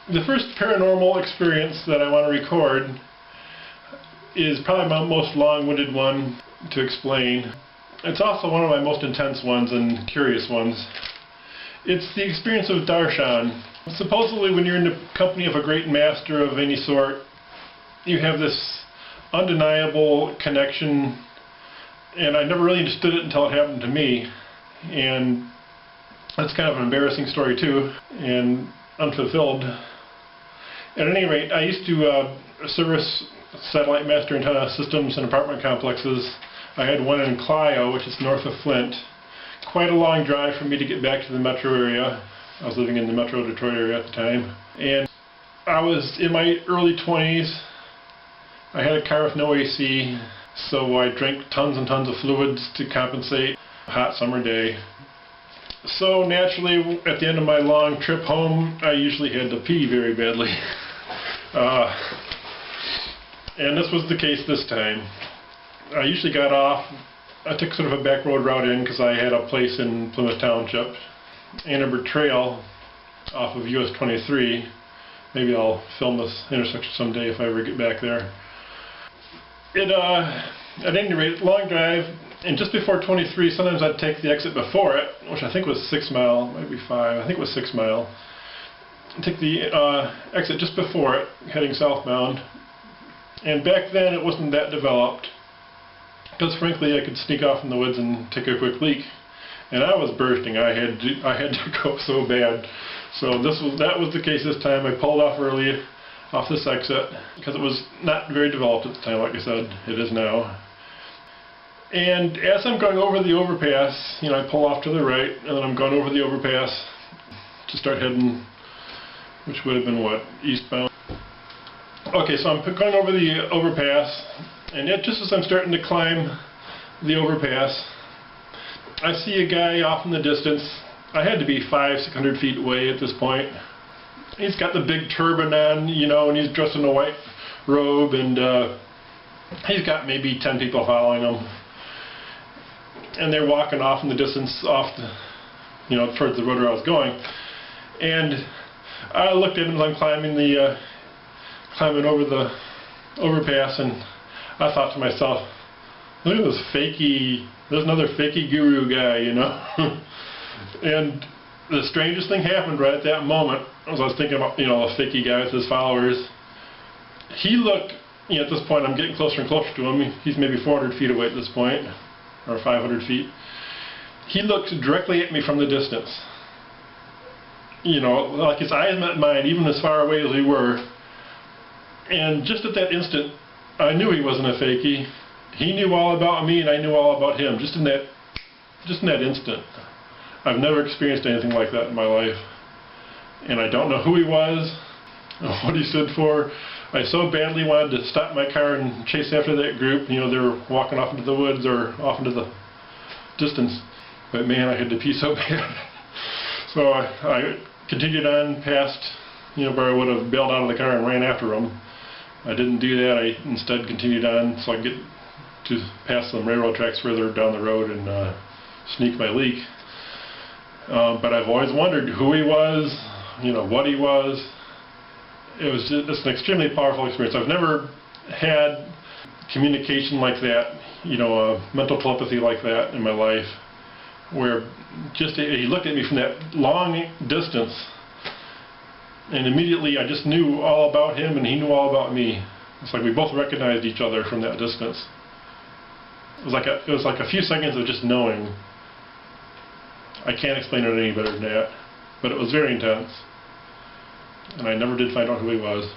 The first paranormal experience that I want to record is probably my most long-winded one to explain. It's also one of my most intense ones and curious ones. It's the experience of Darshan. Supposedly when you're in the company of a great master of any sort, you have this undeniable connection, and I never really understood it until it happened to me. And that's kind of an embarrassing story too, and unfulfilled. At any rate, I used to service satellite master antenna systems in apartment complexes. I had one in Clio, which is north of Flint. Quite a long drive for me to get back to the metro area. I was living in the metro Detroit area at the time. And I was in my early 20s. I had a car with no AC, so I drank tons and tons of fluids to compensate a hot summer day. So naturally, at the end of my long trip home, I usually had to pee very badly. And this was the case this time. I usually got off. I took sort of a back road route in because I had a place in Plymouth Township. Ann Arbor Trail off of US 23. Maybe I'll film this intersection someday if I ever get back there. At any rate, long drive, and just before 23, sometimes I'd take the exit before it, which I think was 6 mile, maybe 5, I think it was 6 mile. I'd take the exit just before it, heading southbound. And back then it wasn't that developed, because frankly I could sneak off in the woods and take a quick leak. And I was bursting. I had to go so bad. So that was the case this time. I pulled off early off this exit because it was not very developed at the time, like I said. It is now. And as I'm going over the overpass, I pull off to the right, and then I'm going over the overpass to start heading, which would have been what, eastbound. Okay, so I'm going over the overpass, and yet just as I'm starting to climb the overpass, I see a guy off in the distance. I had to be 500-600 feet away at this point. He's got the big turban on, and he's dressed in a white robe, and he's got maybe 10 people following him. And they're walking off in the distance, off the, towards the road where I was going. And I looked at him as I'm climbing over the overpass, and I thought to myself, look at this fakey. There's another fakey guru guy, And the strangest thing happened right at that moment, as I was thinking about, the fakey guy with his followers. He looked, at this point I'm getting closer and closer to him. He's maybe 400 feet away at this point, or 500 feet. He looked directly at me from the distance. Like his eyes met mine, even as far away as we were. And just at that instant, I knew he wasn't a fakey. He knew all about me, and I knew all about him, just in that instant. I've never experienced anything like that in my life. And I don't know who he was, or what he stood for. I so badly wanted to stop my car and chase after that group. They were walking off into the woods or off into the distance. But man, I had to pee so bad. So I continued on past, where I would have bailed out of the car and ran after him. I didn't do that. I instead continued on so I could get to past some railroad tracks further down the road and sneak my leak. But I've always wondered who he was, what he was. It was just an extremely powerful experience. I've never had communication like that, mental telepathy like that in my life, where just he looked at me from that long distance, and immediately I just knew all about him and he knew all about me. It's like we both recognized each other from that distance. It was like a few seconds of just knowing. I can't explain it any better than that, but it was very intense, and I never did find out who he was.